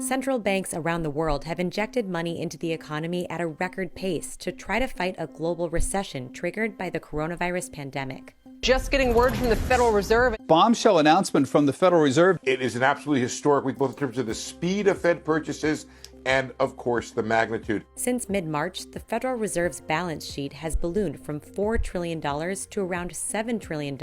Central banks around the world have injected money into the economy at a record pace to try to fight a global recession triggered by the coronavirus pandemic. Just getting word from the Federal Reserve. Bombshell announcement from the Federal Reserve. It is an absolutely historic week, both in terms of the speed of Fed purchases and, of course, the magnitude. Since mid-March, the Federal Reserve's balance sheet has ballooned from $4 trillion to around $7 trillion,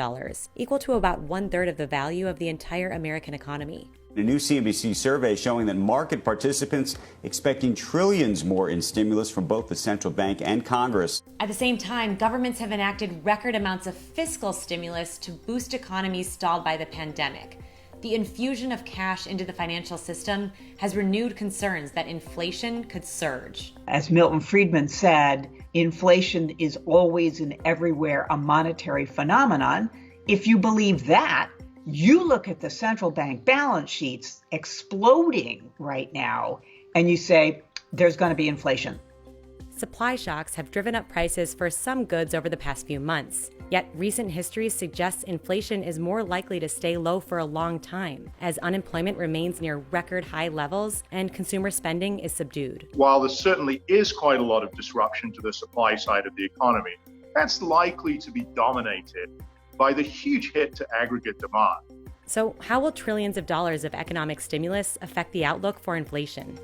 equal to about one-third of the value of the entire American economy. A new Cnbc survey showing that market participants expecting trillions more in stimulus from both the central bank and Congress. At the same time, governments have enacted record amounts of fiscal stimulus to boost economies stalled by the pandemic. The infusion of cash into the financial system has renewed concerns that inflation could surge. As Milton Friedman said, inflation is always and everywhere a monetary phenomenon. If you believe that, you look at the central bank balance sheets exploding right now, and you say there's going to be inflation. Supply shocks have driven up prices for some goods over the past few months. Yet recent history suggests inflation is more likely to stay low for a long time, as unemployment remains near record high levels and consumer spending is subdued. While there certainly is quite a lot of disruption to the supply side of the economy, that's likely to be dominated by the huge hit to aggregate demand. So how will trillions of dollars of economic stimulus affect the outlook for inflation?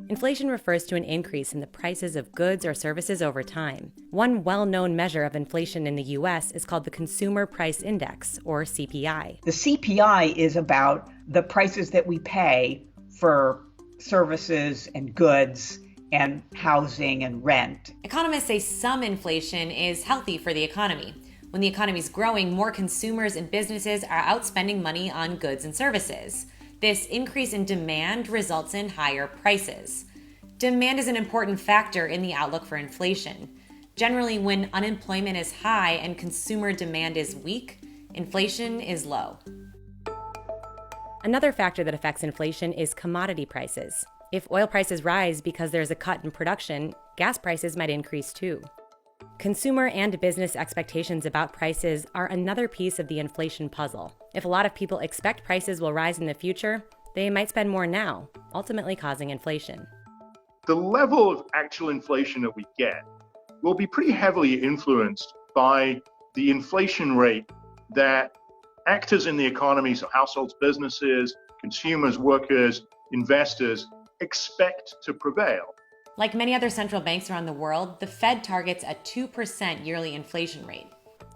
Inflation refers to an increase in the prices of goods or services over time. One well-known measure of inflation in the U.S. is called the Consumer Price Index, or CPI. The CPI is about the prices that we pay for services and goods and housing and rent. Economists say some inflation is healthy for the economy. When the economy is growing, more consumers and businesses are outspending money on goods and services. This increase in demand results in higher prices. Demand is an important factor in the outlook for inflation. Generally, when unemployment is high and consumer demand is weak, inflation is low. Another factor that affects inflation is commodity prices. If oil prices rise because there's a cut in production, gas prices might increase too. Consumer and business expectations about prices are another piece of the inflation puzzle. If a lot of people expect prices will rise in the future, they might spend more now, ultimately causing inflation. The level of actual inflation that we get will be pretty heavily influenced by the inflation rate that actors in the economy, so households, businesses, consumers, workers, investors, expect to prevail. Like many other central banks around the world, the Fed targets a 2% yearly inflation rate.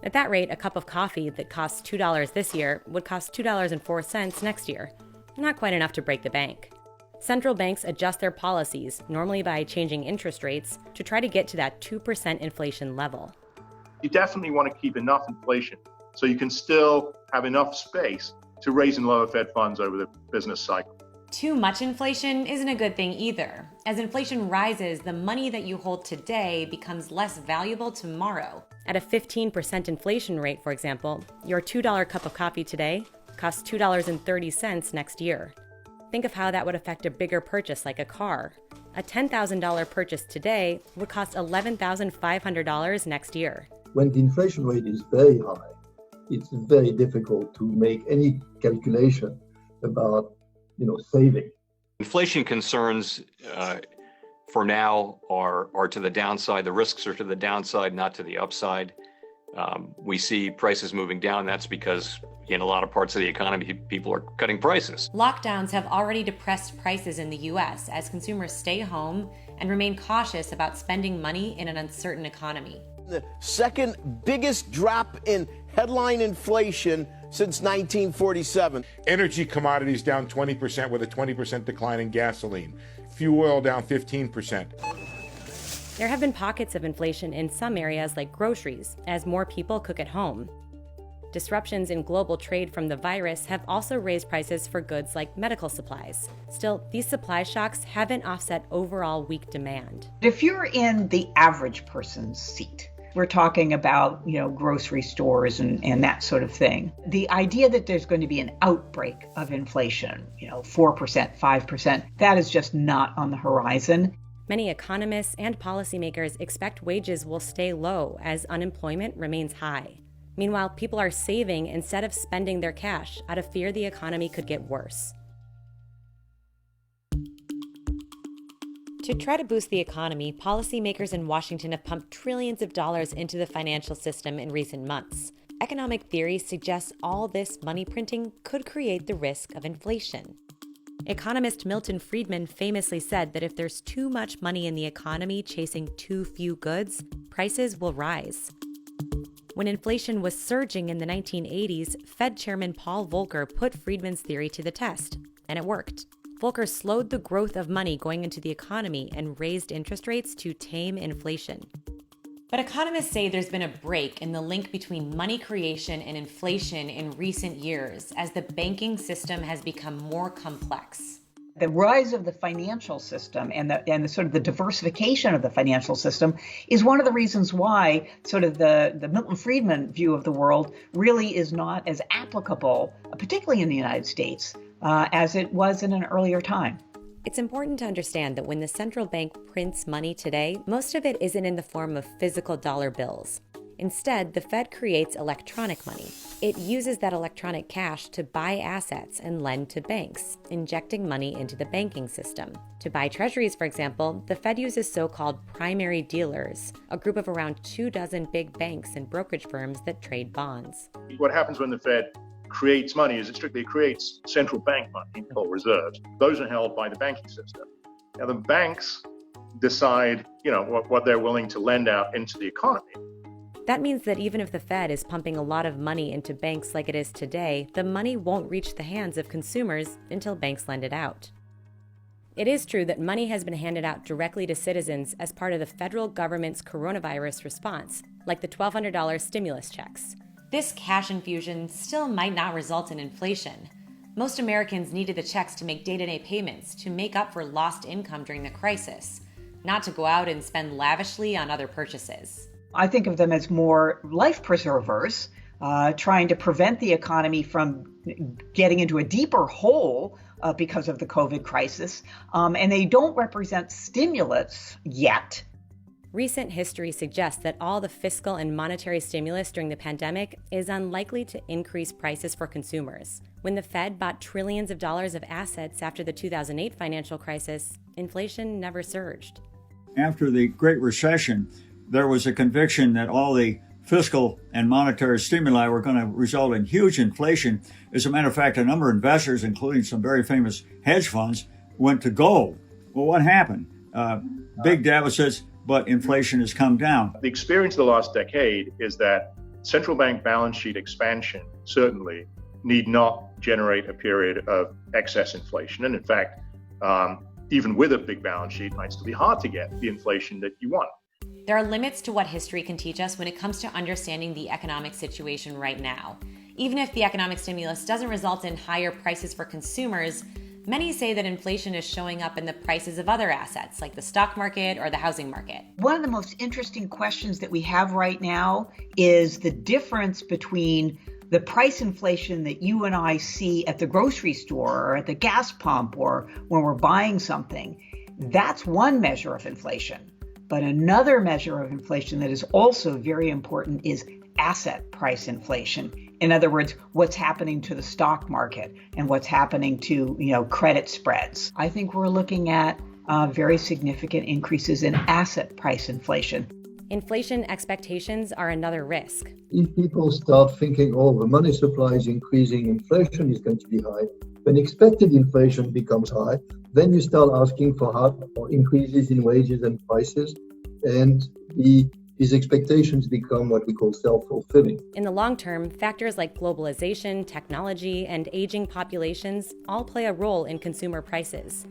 At that rate, a cup of coffee that costs $2 this year would cost $2.04 next year. Not quite enough to break the bank. Central banks adjust their policies, normally by changing interest rates, to try to get to that 2% inflation level. You definitely want to keep enough inflation so you can still have enough space to raise and lower Fed funds over the business cycle. Too much inflation isn't a good thing either. As inflation rises, the money that you hold today becomes less valuable tomorrow. At a 15% inflation rate, for example, your $2 cup of coffee today costs $2.30 next year. Think of how that would affect a bigger purchase like a car. A $10,000 purchase today would cost $11,500 next year. When the inflation rate is very high, it's very difficult to make any calculation about saving. Inflation concerns for now are to the downside. The risks are to the downside, not to the upside. We see prices moving down. That's because in a lot of parts of the economy, people are cutting prices. Lockdowns have already depressed prices in the U.S. as consumers stay home and remain cautious about spending money in an uncertain economy. The second biggest drop in headline inflation since 1947. Energy commodities down 20% with a 20% decline in gasoline. Fuel oil down 15%. There have been pockets of inflation in some areas like groceries, as more people cook at home. Disruptions in global trade from the virus have also raised prices for goods like medical supplies. Still, these supply shocks haven't offset overall weak demand. If you're in the average person's seat, we're talking about, grocery stores and that sort of thing. The idea that there's going to be an outbreak of inflation, 4%, 5%, that is just not on the horizon. Many economists and policymakers expect wages will stay low as unemployment remains high. Meanwhile, people are saving instead of spending their cash out of fear the economy could get worse. To try to boost the economy, policymakers in Washington have pumped trillions of dollars into the financial system in recent months. Economic theory suggests all this money printing could create the risk of inflation. Economist Milton Friedman famously said that if there's too much money in the economy chasing too few goods, prices will rise. When inflation was surging in the 1980s, Fed Chairman Paul Volcker put Friedman's theory to the test, and it worked. Volcker slowed the growth of money going into the economy and raised interest rates to tame inflation. But economists say there's been a break in the link between money creation and inflation in recent years as the banking system has become more complex. The rise of the financial system and the sort of the diversification of the financial system is one of the reasons why sort of the Milton Friedman view of the world really is not as applicable, particularly in the United States, as it was in an earlier time. It's important to understand that when the central bank prints money today, most of it isn't in the form of physical dollar bills. Instead, the Fed creates electronic money. It uses that electronic cash to buy assets and lend to banks, injecting money into the banking system. To buy treasuries, for example, the Fed uses so-called primary dealers, a group of around 24 big banks and brokerage firms that trade bonds. What happens when the Fed creates money is it strictly creates central bank money or reserves. Those are held by the banking system. Now the banks decide, what they're willing to lend out into the economy. That means that even if the Fed is pumping a lot of money into banks like it is today, the money won't reach the hands of consumers until banks lend it out. It is true that money has been handed out directly to citizens as part of the federal government's coronavirus response, like the $1,200 stimulus checks. This cash infusion still might not result in inflation. Most Americans needed the checks to make day-to-day payments to make up for lost income during the crisis, not to go out and spend lavishly on other purchases. I think of them as more life preservers, trying to prevent the economy from getting into a deeper hole because of the COVID crisis, and they don't represent stimulus yet. Recent history suggests that all the fiscal and monetary stimulus during the pandemic is unlikely to increase prices for consumers. When the Fed bought trillions of dollars of assets after the 2008 financial crisis, inflation never surged. After the Great Recession, there was a conviction that all the fiscal and monetary stimuli were going to result in huge inflation. As a matter of fact, a number of investors, including some very famous hedge funds, went to gold. Well, what happened? Big deficits, but inflation has come down. The experience of the last decade is that central bank balance sheet expansion certainly need not generate a period of excess inflation. And in fact, even with a big balance sheet, it might still be hard to get the inflation that you want. There are limits to what history can teach us when it comes to understanding the economic situation right now. Even if the economic stimulus doesn't result in higher prices for consumers, many say that inflation is showing up in the prices of other assets, like the stock market or the housing market. One of the most interesting questions that we have right now is the difference between the price inflation that you and I see at the grocery store or at the gas pump or when we're buying something. That's one measure of inflation. But another measure of inflation that is also very important is asset price inflation. In other words, what's happening to the stock market and what's happening to, credit spreads. I think we're looking at very significant increases in asset price inflation. Inflation expectations are another risk. If people start thinking, the money supply is increasing, inflation is going to be high, when expected inflation becomes high, then you start asking for increases in wages and prices, and these expectations become what we call self-fulfilling. In the long term, factors like globalization, technology, and aging populations all play a role in consumer prices.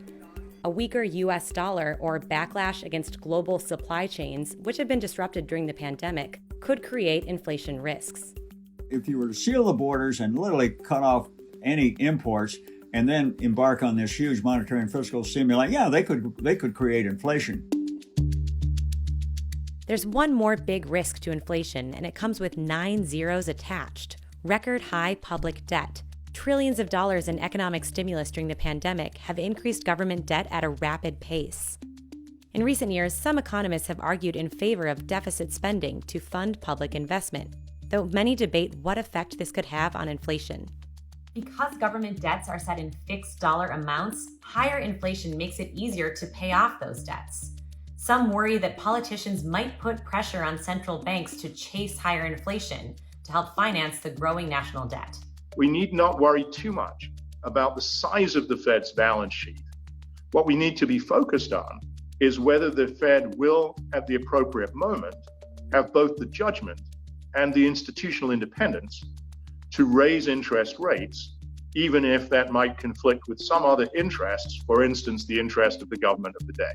A weaker U.S. dollar or backlash against global supply chains, which have been disrupted during the pandemic, could create inflation risks. If you were to seal the borders and literally cut off any imports and then embark on this huge monetary and fiscal stimuli, they could create inflation. There's one more big risk to inflation, and it comes with 9 zeros attached: record high public debt. Trillions of dollars in economic stimulus during the pandemic have increased government debt at a rapid pace. In recent years, some economists have argued in favor of deficit spending to fund public investment. though many debate what effect this could have on inflation. Because government debts are set in fixed dollar amounts, higher inflation makes it easier to pay off those debts. Some worry that politicians might put pressure on central banks to chase higher inflation to help finance the growing national debt. We need not worry too much about the size of the Fed's balance sheet. What we need to be focused on is whether the Fed will, at the appropriate moment, have both the judgment and the institutional independence to raise interest rates, even if that might conflict with some other interests, for instance, the interest of the government of the day.